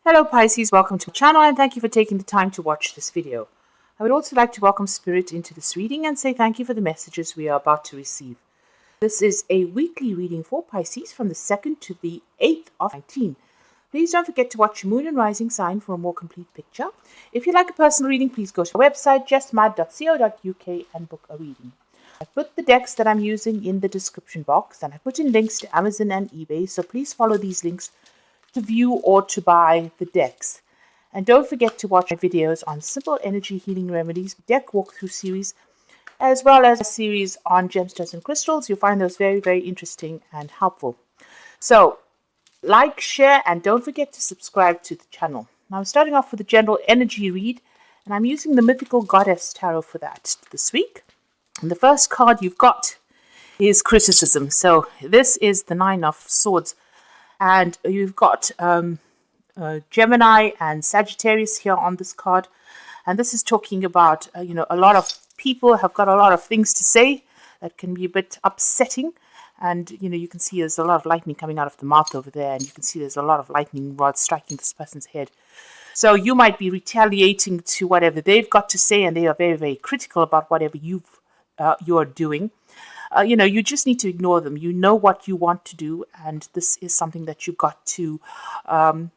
Hello Pisces, welcome to my channel and thank you for taking the time to watch this video. I would also like to welcome Spirit into this reading and say thank you for the messages we are about to receive. This is a weekly reading for Pisces from the 2nd to the 8th of 19. Please don't forget to watch your moon and rising sign for a more complete picture. If you'd like a personal reading, please go to our website justmad.co.uk and book a reading. I've put the decks that I'm using in the description box and I put in links to Amazon and eBay, so please follow these links to view or to buy the decks. And don't forget to watch my videos on simple energy healing remedies, deck walkthrough series, as well as a series on gemstones and crystals. You'll find those very, very interesting and helpful. So, like, share, and don't forget to subscribe to the channel. Now, I'm starting off with a general energy read, and I'm using the Mythical Goddess Tarot for that this week. And the first card you've got is criticism. So, this is the Nine of Swords. And you've got Gemini and Sagittarius here on this card. And this is talking about, a lot of people have got a lot of things to say that can be a bit upsetting. And, you can see there's a lot of lightning coming out of the mouth over there. And you can see there's a lot of lightning rods striking this person's head. So you might be retaliating to whatever they've got to say. And they are very, very critical about whatever you're doing. You just need to ignore them. You know what you want to do, and this is something that you've got to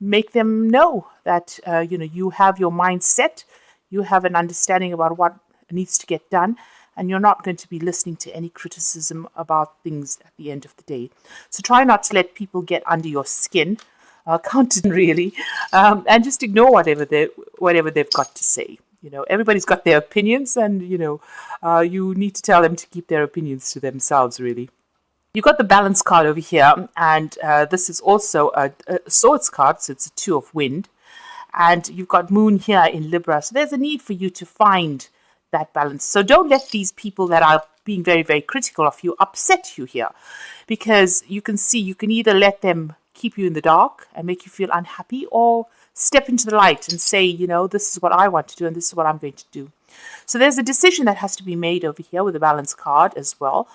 make them know that, you have your mind set, you have an understanding about what needs to get done, and you're not going to be listening to any criticism about things at the end of the day. So try not to let people get under your skin, really, and just ignore whatever they've got to say. Everybody's got their opinions, and, you need to tell them to keep their opinions to themselves, really. You've got the Balance card over here, and this is also a Swords card, so it's a Two of Wind. And you've got Moon here in Libra, so there's a need for you to find that balance. So don't let these people that are being very, very critical of you upset you here, because you can either let them keep you in the dark and make you feel unhappy, or step into the light and say, this is what I want to do and this is what I'm going to do. So there's a decision that has to be made over here with the Balance card as well.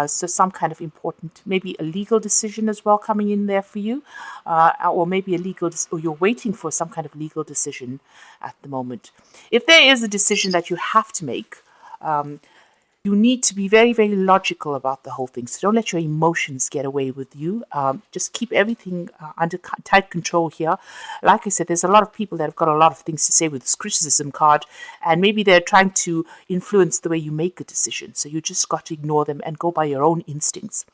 So some kind of important, maybe a legal decision as well coming in there for you, or maybe or you're waiting for some kind of legal decision at the moment. If there is a decision that you have to make, you need to be very, very logical about the whole thing. So don't let your emotions get away with you. Just keep everything under tight control here. Like I said, there's a lot of people that have got a lot of things to say with this criticism card, and maybe they're trying to influence the way you make a decision. So you just got to ignore them and go by your own instincts.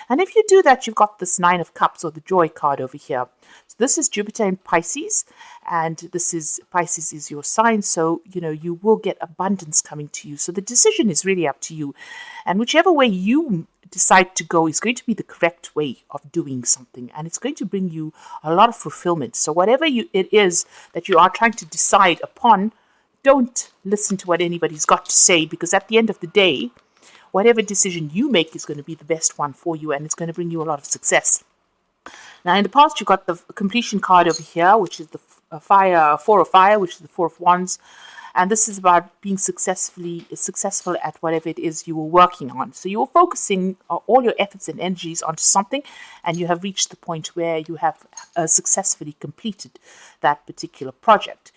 And if you do that, you've got this Nine of Cups, or the Joy card over here. So this is Jupiter in Pisces, and Pisces is your sign, so you will get abundance coming to you. So the decision is really up to you, and whichever way you decide to go is going to be the correct way of doing something, and it's going to bring you a lot of fulfillment. So whatever it is that you are trying to decide upon, don't listen to what anybody's got to say, because at the end of the day, whatever decision you make is going to be the best one for you, and it's going to bring you a lot of success. Now, in the past, you've got the Completion card over here, which is the Four of Fire, which is the Four of Wands. And this is about being successful at whatever it is you were working on. So you're focusing all your efforts and energies onto something, and you have reached the point where you have successfully completed that particular project.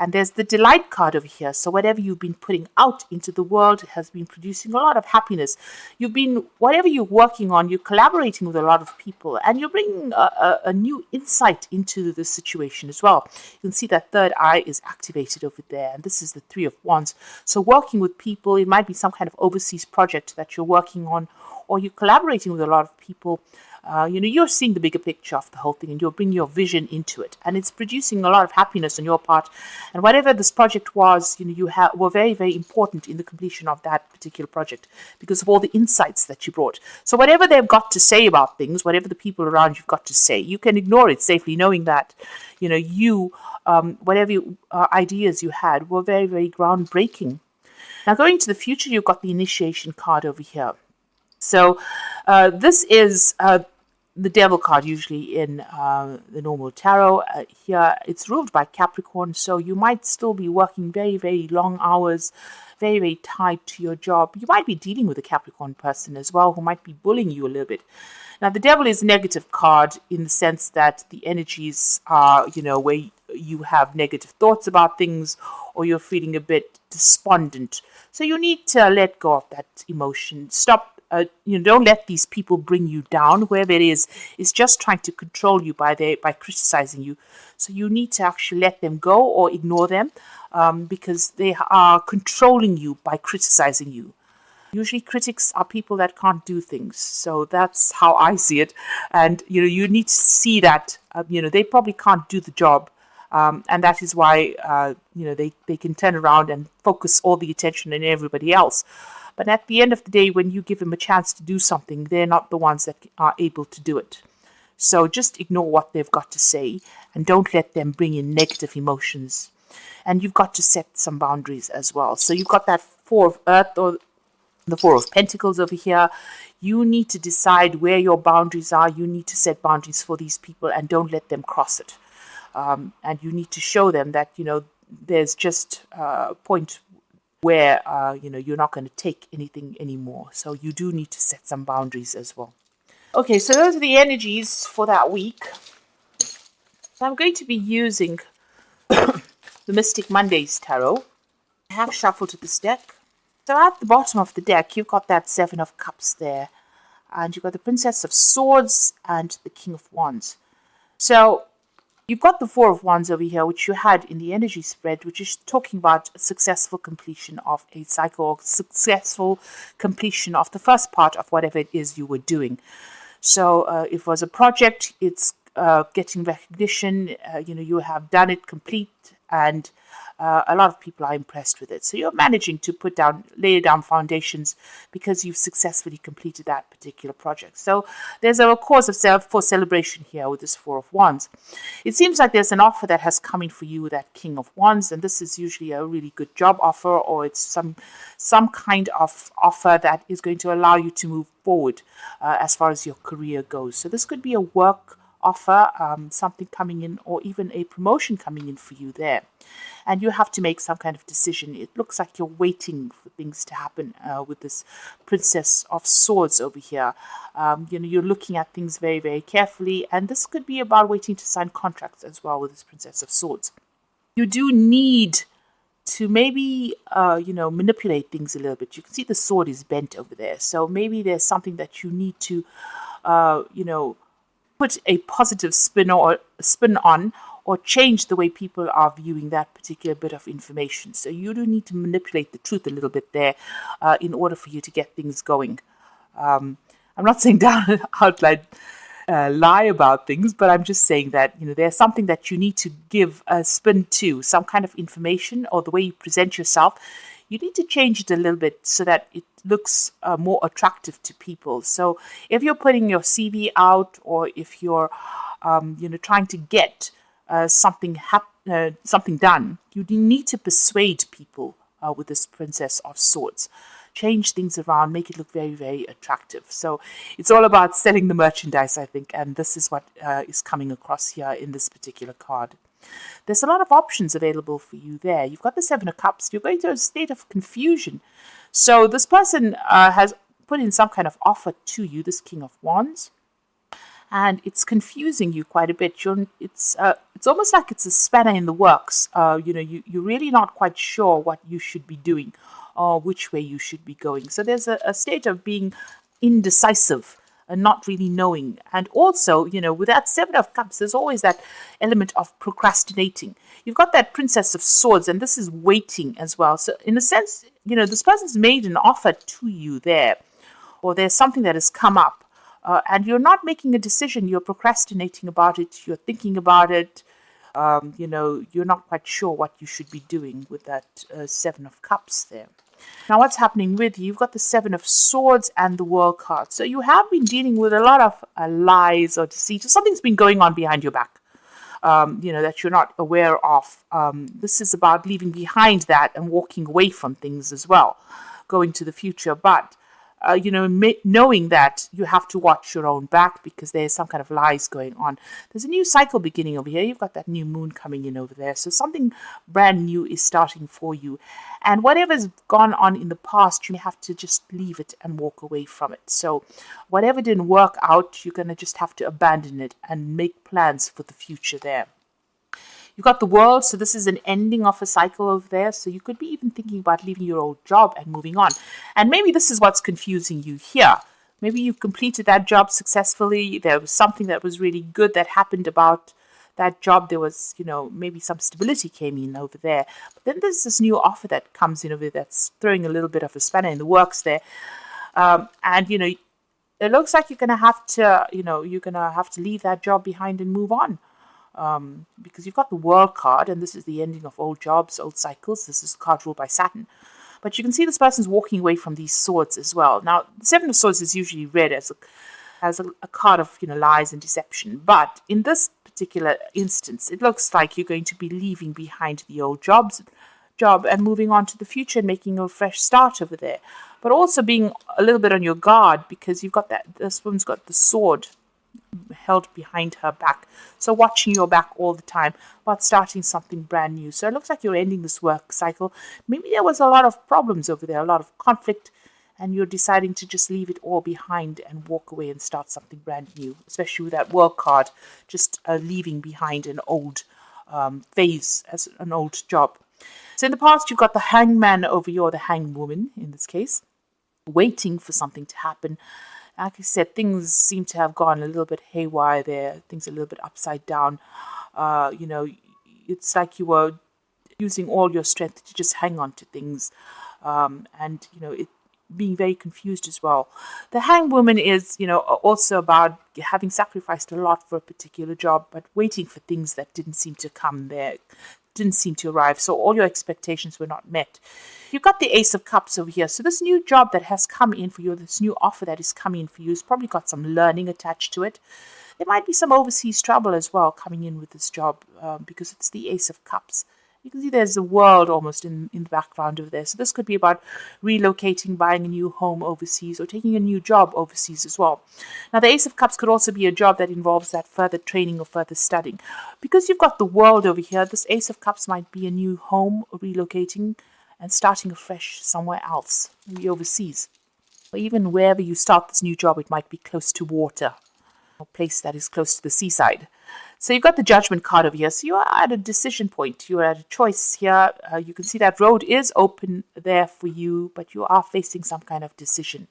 And there's the Delight card over here. So whatever you've been putting out into the world has been producing a lot of happiness. Whatever you're working on, you're collaborating with a lot of people, and you're bringing a new insight into the situation as well. You can see that third eye is activated over there, and this is the Three of Wands. So working with people, it might be some kind of overseas project that you're working on, or you're collaborating with a lot of people. You're seeing the bigger picture of the whole thing, and you're bringing your vision into it, and it's producing a lot of happiness on your part. And whatever this project was, were very, very important in the completion of that particular project because of all the insights that you brought. So whatever they've got to say about things, whatever the people around you've got to say, you can ignore it safely, knowing that whatever ideas you had were very, very groundbreaking. Now, going to the future, you've got the Initiation card over here. So this is the Devil card, usually in the normal tarot. Here it's ruled by Capricorn, so you might still be working very, very long hours, very, very tied to your job. You might be dealing with a Capricorn person as well who might be bullying you a little bit. Now, the Devil is a negative card in the sense that the energies are, where you have negative thoughts about things, or you're feeling a bit despondent. So you need to let go of that emotion. Stop. Don't let these people bring you down. Whoever it is just trying to control you by criticizing you. So you need to actually let them go or ignore them, because they are controlling you by criticizing you. Usually critics are people that can't do things. So that's how I see it. And, you need to see that, they probably can't do the job. And that is why, they can turn around and focus all the attention on everybody else. But at the end of the day, when you give them a chance to do something, they're not the ones that are able to do it. So just ignore what they've got to say and don't let them bring in negative emotions. And you've got to set some boundaries as well. So you've got that Four of Earth or the Four of Pentacles over here. You need to decide where your boundaries are. You need to set boundaries for these people and don't let them cross it. And you need to show them that, there's just a point where, you're not going to take anything anymore. So you do need to set some boundaries as well. Okay, so those are the energies for that week. I'm going to be using the Mystic Mondays Tarot. I have shuffled this deck. So at the bottom of the deck, you've got that Seven of Cups there. And you've got the Princess of Swords and the King of Wands. So you've got the Four of Wands over here, which you had in the energy spread, which is talking about a successful completion of a cycle, or successful completion of the first part of whatever it is you were doing. So if it was a project, it's getting recognition, you have done it complete, and a lot of people are impressed with it. So you're managing to lay down foundations because you've successfully completed that particular project. So there's a cause for celebration here with this Four of Wands. It seems like there's an offer that has come in for you with that King of Wands, and this is usually a really good job offer, or it's some kind of offer that is going to allow you to move forward as far as your career goes. So this could be a work offer, something coming in, or even a promotion coming in for you there. And you have to make some kind of decision. It looks like you're waiting for things to happen with this Princess of Swords over here. You're looking at things very, very carefully. And this could be about waiting to sign contracts as well with this Princess of Swords. You do need to maybe, manipulate things a little bit. You can see the sword is bent over there. So maybe there's something that you need to, put a positive spin on, or change the way people are viewing that particular bit of information. So you do need to manipulate the truth a little bit there in order for you to get things going. I'm not saying down outright lie about things, but I'm just saying that there's something that you need to give a spin to, some kind of information, or the way you present yourself. You need to change it a little bit so that it looks more attractive to people. So if you're putting your CV out, or if you're trying to get something done, you need to persuade people with this Princess of Swords. Change things around, make it look very, very attractive. So it's all about selling the merchandise, I think, and this is what is coming across here in this particular card. There's a lot of options available for you there. You've got the Seven of Cups. You're going through a state of confusion. So this person has put in some kind of offer to you, this King of Wands, and it's confusing you quite a bit. It's almost like it's a spanner in the works. You're really not quite sure what you should be doing or which way you should be going. So there's a state of being indecisive and not really knowing. And also, with that Seven of Cups, there's always that element of procrastinating. You've got that Princess of Swords, and this is waiting as well. So in a sense, this person's made an offer to you there, or there's something that has come up, and you're not making a decision. You're procrastinating about it. You're thinking about it. You're not quite sure what you should be doing with that Seven of Cups there. Now, what's happening with you? You've got the Seven of Swords and the World card. So you have been dealing with a lot of lies or deceit. Something's been going on behind your back, that you're not aware of. This is about leaving behind that and walking away from things as well, going to the future. But knowing that you have to watch your own back because there's some kind of lies going on. There's a new cycle beginning over here. You've got that new moon coming in over there. So something brand new is starting for you. And whatever's gone on in the past, you have to just leave it and walk away from it. So whatever didn't work out, you're going to just have to abandon it and make plans for the future there. You've got the World, so this is an ending of a cycle over there. So you could be even thinking about leaving your old job and moving on. And maybe this is what's confusing you here. Maybe you've completed that job successfully. There was something that was really good that happened about that job. There was, maybe some stability came in over there. But then there's this new offer that comes in over there that's throwing a little bit of a spanner in the works there. And it looks like you're going to have to leave that job behind and move on. Because you've got the World card, and this is the ending of old jobs, old cycles. This is the card ruled by Saturn. But you can see this person's walking away from these swords as well. Now, the Seven of Swords is usually read as a card of lies and deception. But in this particular instance, it looks like you're going to be leaving behind the old job and moving on to the future and making a fresh start over there. But also being a little bit on your guard, because you've got this woman's got the sword held behind her back, so watching your back all the time about starting something brand new. So it looks like you're ending this work cycle. Maybe there was a lot of problems over there, a lot of conflict, and you're deciding to just leave it all behind and walk away and start something brand new, especially with that World card, just leaving behind an old phase as an old job. So in the past, you've got the hangman over you, or the hangwoman in this case, waiting for something to happen. Like I said, things seem to have gone a little bit haywire there. Things are a little bit upside down. It's like you were using all your strength to just hang on to things. And being very confused as well. The hangwoman is, also about having sacrificed a lot for a particular job, but waiting for things that didn't seem to come there, didn't seem to arrive. So all your expectations were not met. You've got the Ace of Cups over here. So this new job that has come in for you, this new offer that is coming in for you, has probably got some learning attached to it. There might be some overseas travel as well coming in with this job, because it's the Ace of Cups. You can see there's the World almost in the background over there. So this could be about relocating, buying a new home overseas, or taking a new job overseas as well. Now, the Ace of Cups could also be a job that involves that further training or further studying. Because you've got the World over here, this Ace of Cups might be a new home, or relocating and starting afresh somewhere else, maybe overseas. Or even wherever you start this new job, it might be close to water, or a place that is close to the seaside. So you've got the Judgment card over here. So you are at a decision point. You are at a choice here. You can see that road is open there for you, but you are facing some kind of decision.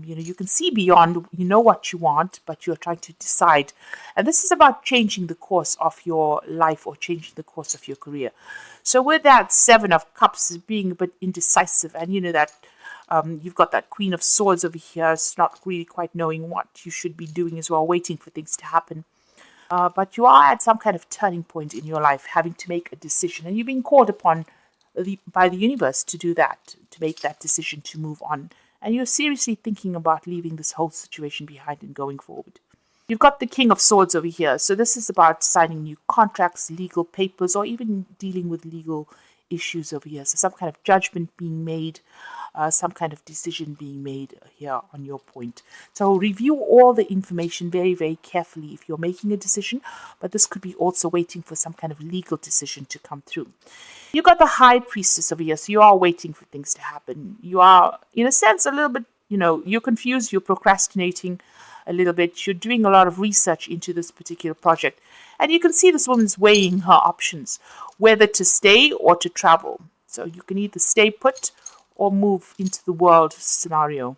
You can see beyond, you know what you want, but you're trying to decide. And this is about changing the course of your life, or changing the course of your career. So with that Seven of Cups being a bit indecisive, and that you've got that Queen of Swords over here, it's not really quite knowing what you should be doing as well, waiting for things to happen. But you are at some kind of turning point in your life, having to make a decision, and you're being called upon by the universe to do that, to make that decision to move on. And you're seriously thinking about leaving this whole situation behind and going forward. You've got the King of Swords over here. So this is about signing new contracts, legal papers, or even dealing with legal issues over here. So some kind of judgment being made, some kind of decision being made here on your point. So review all the information very, very carefully if you're making a decision, but this could be also waiting for some kind of legal decision to come through. You got the High Priestess over here, so you are waiting for things to happen. You are, in a sense, a little bit, you're confused, you're procrastinating a little bit. You're doing a lot of research into this particular project. And you can see this woman's weighing her options, whether to stay or to travel. So you can either stay put or move into the World scenario.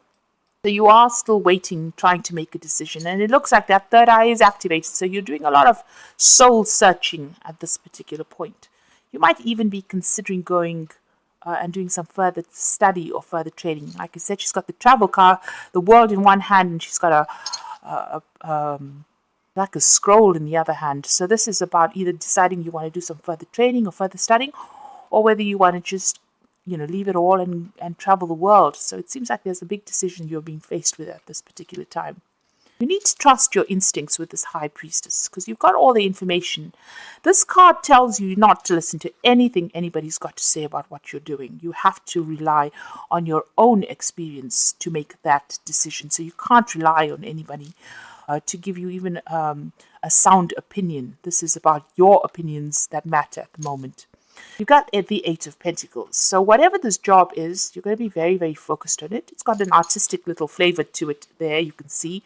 So you are still waiting, trying to make a decision. And it looks like that third eye is activated. So you're doing a lot of soul searching at this particular point. You might even be considering going and doing some further study or further training. Like I said, she's got the travel card, the World in one hand, and she's got like a scroll in the other hand. So this is about either deciding you want to do some further training or further studying, or whether you want to just leave it all and travel the world. So it seems like there's a big decision you're being faced with at this particular time. You need to trust your instincts with this High Priestess, because you've got all the information. This card tells you not to listen to anything anybody's got to say about what you're doing. You have to rely on your own experience to make that decision. So you can't rely on anybody to give you even a sound opinion. This is about your opinions that matter at the moment. You've got the Eight of Pentacles. So whatever this job is, you're going to be very, very focused on it. It's got an artistic little flavor to it there, you can see.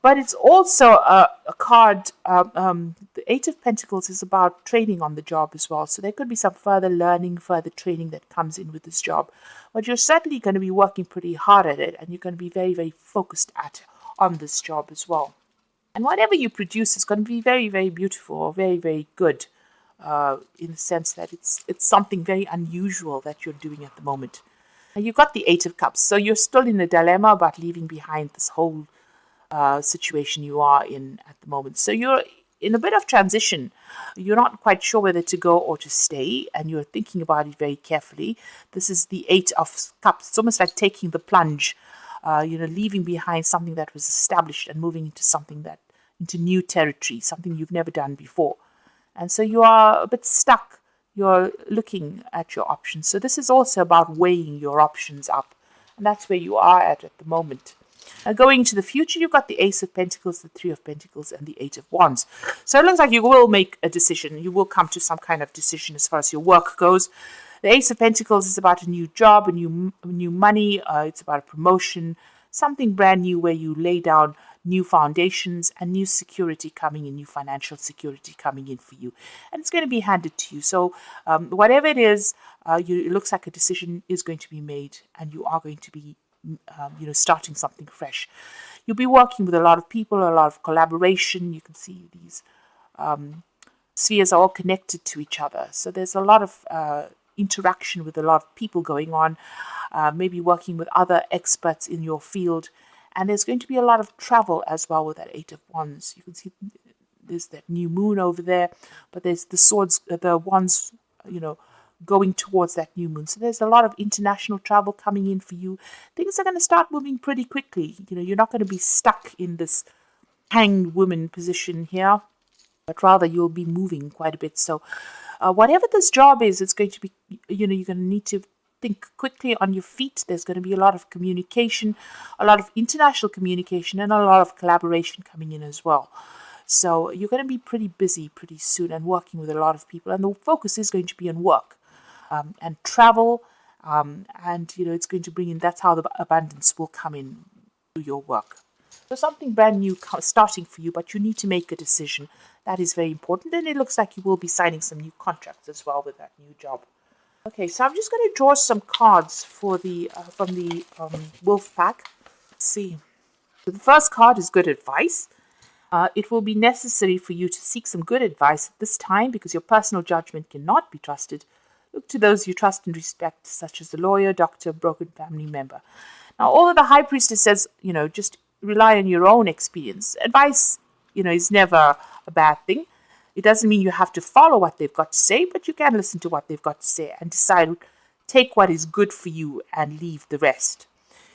But it's also a card. The Eight of Pentacles is about training on the job as well. So there could be some further learning, further training that comes in with this job. But you're certainly going to be working pretty hard at it, and you're going to be very, very focused on this job as well. And whatever you produce is going to be very, very beautiful or very, very good, in the sense that it's something very unusual that you're doing at the moment. And you've got the Eight of Cups, so you're still in a dilemma about leaving behind this whole situation you are in at the moment. So you're in a bit of transition. You're not quite sure whether to go or to stay, and you're thinking about it very carefully. This is the Eight of Cups. It's almost like taking the plunge, leaving behind something that was established and moving into new territory, something you've never done before. And so you are a bit stuck. You're looking at your options. So this is also about weighing your options up. And that's where you are at the moment. Going into the future, you've got the Ace of Pentacles, the Three of Pentacles, and the Eight of Wands. So it looks like you will make a decision. You will come to some kind of decision as far as your work goes. The Ace of Pentacles is about a new job, a new money. It's about a promotion, something brand new where you lay down new foundations and new security coming in, new financial security coming in for you. And it's going to be handed to you. So whatever it is, it looks like a decision is going to be made, and you are going to be starting something fresh. You'll be working with a lot of people, a lot of collaboration. You can see these spheres are all connected to each other. So there's a lot of interaction with a lot of people going on, maybe working with other experts in your field. And there's going to be a lot of travel as well with that Eight of Wands. You can see there's that new moon over there, but there's the wands, going towards that new moon. So there's a lot of international travel coming in for you. Things are going to start moving pretty quickly. You're not going to be stuck in this hanged woman position here, but rather you'll be moving quite a bit. So whatever this job is, it's going to be, you're going to need to think quickly on your feet. There's going to be a lot of communication, a lot of international communication, and a lot of collaboration coming in as well. So you're going to be pretty busy pretty soon and working with a lot of people. And the focus is going to be on work. And travel, and it's going to bring in, that's how the abundance will come in to your work. So something brand new starting for you, but you need to make a decision. That is very important, and it looks like you will be signing some new contracts as well with that new job. Okay, so I'm just going to draw some cards for from the Wolf Pack. Let's see. So the first card is good advice. It will be necessary for you to seek some good advice at this time because your personal judgment cannot be trusted. Look to those you trust and respect, such as the lawyer, doctor, broken family member. Now, although the High Priestess says, just rely on your own experience. Advice, is never a bad thing. It doesn't mean you have to follow what they've got to say, but you can listen to what they've got to say and decide, take what is good for you and leave the rest.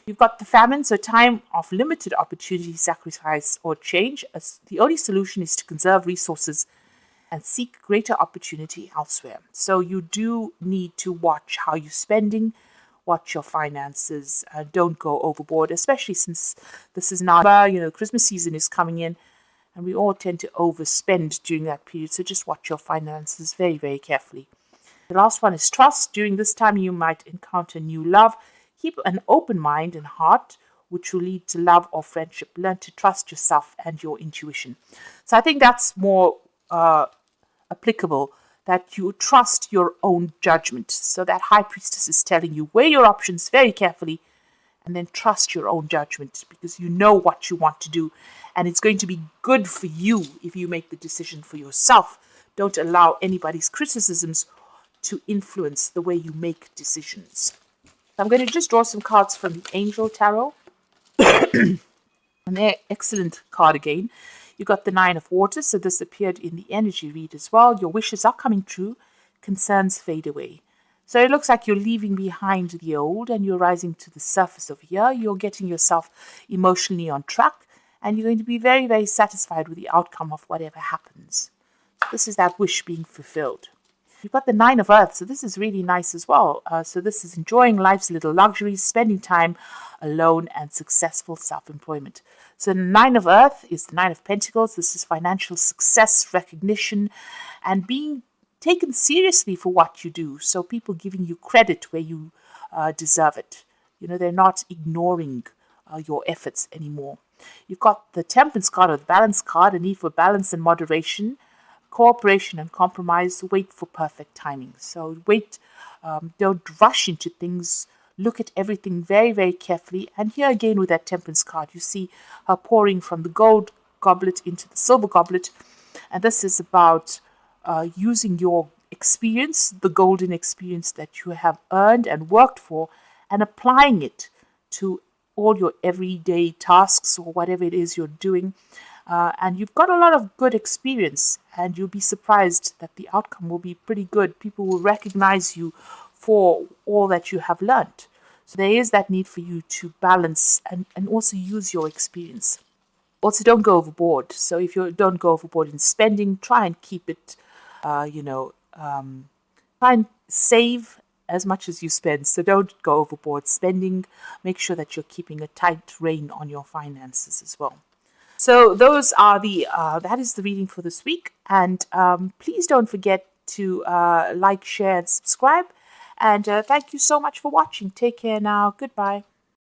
You've got the famine, so time of limited opportunity, sacrifice, or change. The only solution is to conserve resources and seek greater opportunity elsewhere. So you do need to watch how you're spending, watch your finances, don't go overboard, especially since this is now, Christmas season is coming in, and we all tend to overspend during that period. So just watch your finances very, very carefully. The last one is trust. During this time, you might encounter new love. Keep an open mind and heart, which will lead to love or friendship. Learn to trust yourself and your intuition. So I think that's more applicable, that you trust your own judgment. So that High Priestess is telling you, weigh your options very carefully and then trust your own judgment, because you know what you want to do and it's going to be good for you if you make the decision for yourself. Don't allow anybody's criticisms to influence the way you make decisions. I'm going to just draw some cards from the Angel Tarot. And they're excellent card again. You got the Nine of Water, so this appeared in the energy read as well. Your wishes are coming true. Concerns fade away. So it looks like you're leaving behind the old and you're rising to the surface of here. You're getting yourself emotionally on track and you're going to be very, very satisfied with the outcome of whatever happens. So this is that wish being fulfilled. You've got the Nine of Earth, so this is really nice as well. So this is enjoying life's little luxuries, spending time alone, and successful self-employment. So the Nine of Earth is the Nine of Pentacles. This is financial success, recognition, and being taken seriously for what you do. So people giving you credit where you deserve it. They're not ignoring your efforts anymore. You've got the Temperance card or the Balance card, a need for balance and moderation, cooperation and compromise, wait for perfect timing. So wait, don't rush into things. Look at everything very, very carefully. And here again with that Temperance card, you see her pouring from the gold goblet into the silver goblet. And this is about using your experience, the golden experience that you have earned and worked for, and applying it to all your everyday tasks or whatever it is you're doing. And you've got a lot of good experience, and you'll be surprised that the outcome will be pretty good. People will recognize you for all that you have learned. So there is that need for you to balance and also use your experience. Also, don't go overboard. So if you don't go overboard in spending, try and keep it, try and save as much as you spend. So don't go overboard spending. Make sure that you're keeping a tight rein on your finances as well. So those are that is the reading for this week. And please don't forget to like, share, and subscribe. And thank you so much for watching. Take care now. Goodbye.